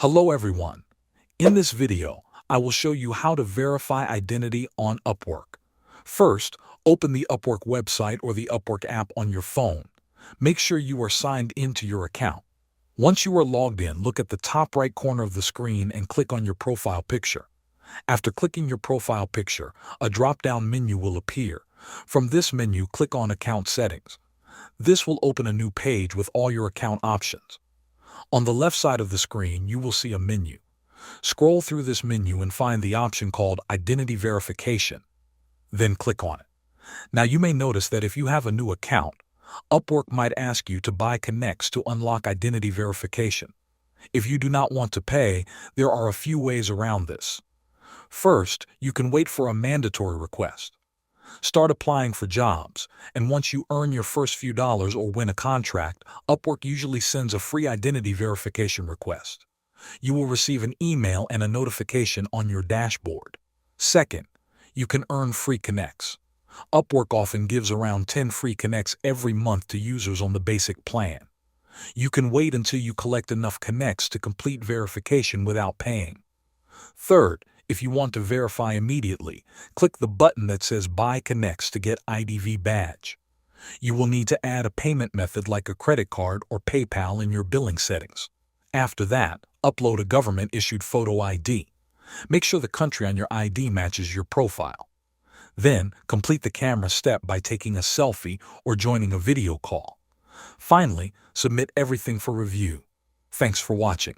Hello everyone. In this video, I will show you how to verify identity on Upwork. First, open the Upwork website or the Upwork app on your phone. Make sure you are signed into your account. Once you are logged in, look at the top right corner of the screen and click on your profile picture. After clicking your profile picture, a drop-down menu will appear. From this menu, click on Account Settings. This will open a new page with all your account options. On the left side of the screen, you will see a menu. Scroll through this menu and find the option called Identity Verification. Then click on it. Now you may notice that if you have a new account, Upwork might ask you to buy connects to unlock identity verification. If you do not want to pay, there are a few ways around this. First, you can wait for a mandatory request. Start applying for jobs, and once you earn your first few dollars or win a contract, Upwork usually sends a free identity verification request. You will receive an email and a notification on your dashboard. Second, you can earn free connects. Upwork often gives around 10 free connects every month to users on the basic plan. You can wait until you collect enough connects to complete verification without paying. Third, if you want to verify immediately, click the button that says Buy Connects to get IDV badge. You will need to add a payment method like a credit card or PayPal in your billing settings. After that, upload a government-issued photo ID. Make sure the country on your ID matches your profile. Then, complete the camera step by taking a selfie or joining a video call. Finally, submit everything for review. Thanks for watching.